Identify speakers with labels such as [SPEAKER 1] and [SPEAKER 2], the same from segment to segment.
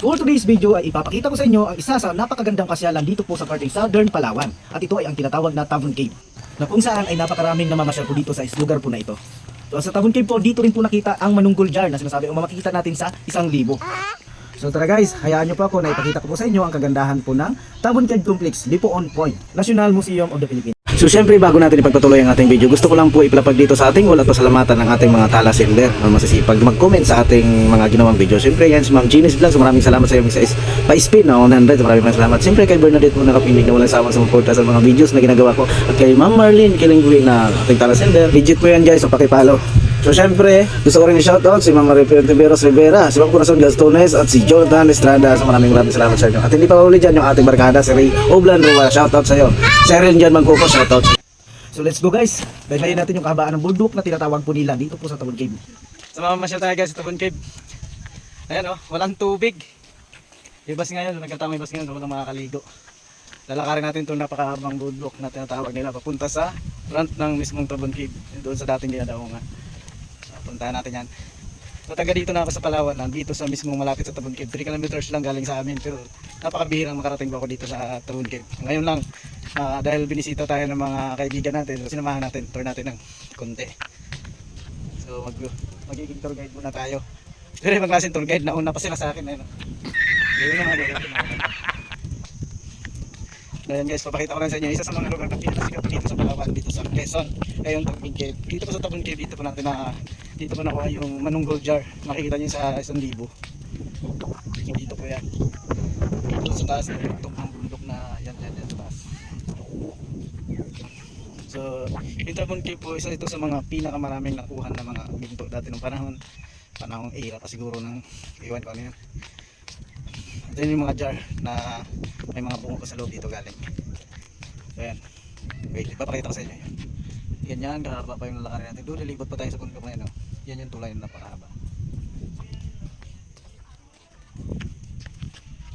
[SPEAKER 1] For today's video ay ipapakita ko sa inyo ang isa sa napakagandang pasyalan dito po sa parting Southern Palawan. At ito ay ang tinatawag na Tavon Cave, na kung saan ay napakaraming namamasyal po dito sa lugar po na ito. So sa Tavon Cave po, dito rin po nakita ang manunggol jar na sinasabi o makikita natin sa 1,000. So tara guys, hayaan nyo po ako na ipakita ko po sa inyo ang kagandahan po ng Tavon Cave Complex, Lipo on Point, National Museum of the Philippines. So syempre bago natin ipagpatuloy ang ating video, gusto ko lang po ipalapag dito sa ating wala pasalamatan ng ating mga talasender na masisipag mag-comment sa ating mga ginawang video. Syempre yan si Ma'am Genius Vlog, so maraming salamat sa iyo sa pa-spin na 100, maraming salamat. Syempre kay Bernadette mo nakapinig na walang sawang sumuporta sa mga videos na ginagawa ko, at kay Ma'am Marlene Kilingui na ating talasender. Legit po yan guys, so pakipalo. So syempre, gusto ko rin i-shoutout si Ma'am Maripel Tiberos Rivera, si Ma'am Corazon Gastones at si Jonathan Estrada. So maraming salamat sa inyo. At hindi pa uli dyan yung ating barkada, si Ray Oblan Rua, shoutout sa iyo. Cheryl dyan Magkuko, shoutout. So let's go guys, dahil natin yung kahabaan ng bundok na tinatawag po nila dito po sa Tavon Cave. So mamasyal tayo guys sa Tavon Cave. Ayan walang tubig. Ibas ngayon, nagkatamay ibas ngayon, walang makakaligo. Lalakarin natin itong napakahabang bundok na tinatawag nila papunta sa front ng mismong Tavon Cave, doon sa dating dinadaungan. Puntahan natin yan. So taga dito na ako sa Palawan, dito sa mismong malapit sa Tavon Cave. 3 kilometers lang galing sa amin, pero napakabihirang makarating ko dito sa Tavon Cave. Ngayon lang, dahil binisita tayo ng mga kaibigan natin, so sinamahan natin, tour natin ng konti. So magiging tour guide muna tayo. Pero ibang klaseng tour guide, nauna pa sila sa akin. Ayun Ayan guys, papakita ko lang sa inyo isa sa mga lugar na pinakasikat dito sa Palawan, dito sa Quezon, ay yung Tavon Cave. Dito po sa Tavon Cave, dito po natin dito po nakuha yung manunggol jar. Makikita nyo sa 1,000. Dito po yan. Dito sa taas ng bundok na yan sa taas. So yung Tavon Cave po, isa ito sa mga pinakamaraming nakuha na mga ginto dati ng panahong era pa siguro ng iwan ko ano yun. Ito yung mga jar na may mga bungo pa sa loob dito galing. Ayan. Wait, ipapakita ko sa inyo. Yan yan, kahaba pa yung lalakarin natin. Doon, lilibot pa tayo sa bundok na yun. Yan yung tulay na napakahaba.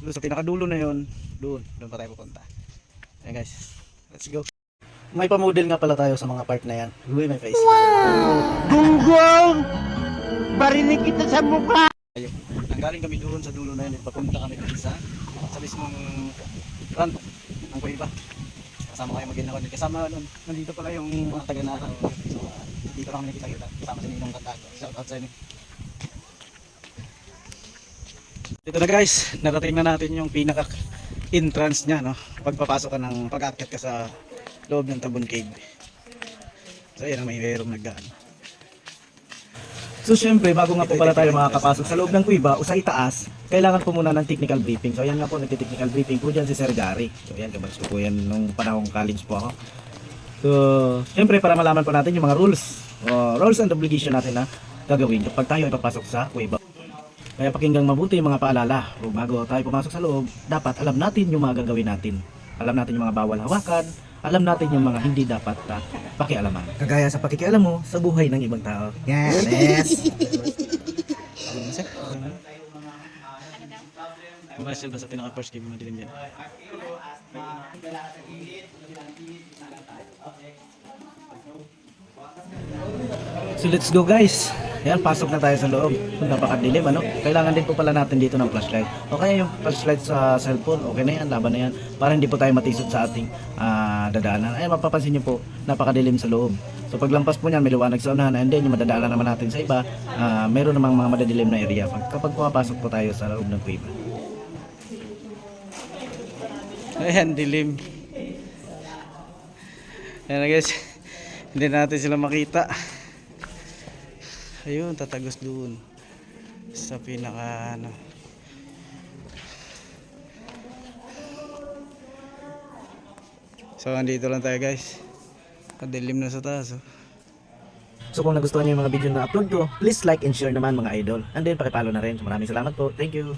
[SPEAKER 1] Doon sa pinakadulo na yun, doon pa tayo pupunta. Ayan guys, let's go. May pamodel nga pala tayo sa mga part na yan. Uy, may face.
[SPEAKER 2] Wow! Gunggong! Barinig kita sa mukha!
[SPEAKER 1] Ayun. Nanggaling kami doon sa dulo na yun, papunta kami doon sa mismong front ng Cueva. Kasama kayo mag-ginawa. Kasama nandito pala yung mga taga-nahan. So, dito lang kami nakita-kita. Kasama sa Ninong Kantago. Shout out sa inyo. Dito na guys, narating na natin yung pinaka-entrance nya, no? Pagpapasok ka ng pag-aakyat ka sa loob ng Tavon Cave. So, yan ang may merong nagdaan. So syempre, bago nga po pala tayo makakapasok sa loob ng kuweba o sa itaas, kailangan po muna ng technical briefing. So ayan nga po, nagti-technical briefing po dyan si Sir Gary. So ayan, kabals ko po yan nung panahong college po ako. So syempre, para malaman po natin yung mga rules and obligation natin na gagawin kapag tayo ay papasok sa kuweba. Kaya pakinggang mabuti yung mga paalala. O bago tayo pumasok sa loob, dapat alam natin yung mga gagawin natin. Alam natin yung mga bawal hawakan, alam natin yung mga hindi dapat pakialaman. Kagaya sa pakikialam mo sa buhay ng ibang tao. Yes! Marcel ba sa pinaka-first game mo din yan? So let's go guys. Yan, pasok na tayo sa loob. Napakadilim, ano? Kailangan din po pala natin dito ng flashlight. O kaya yung flashlight sa cellphone, okay na yan, laban na yan. Para hindi po tayo matisod sa ating dadaanan. Ayan, mapapansin nyo po, napakadilim sa loob. So paglampas po niyan, may liwanag sa unahan, and then yung madadaanan naman natin sa iba, meron namang mga madadilim na area kapag pumapasok po tayo sa loob ng kuweba. Ayan, dilim. Ayan na guys, hindi natin sila makita. Ayun, tatagos doon sa pinaka So andito lang tayo guys, kadilim na sa taas. So kung nagustuhan niyo yung mga video na upload ko, please like and share naman mga idol, and then pakipalo na rin. So maraming salamat po, thank you.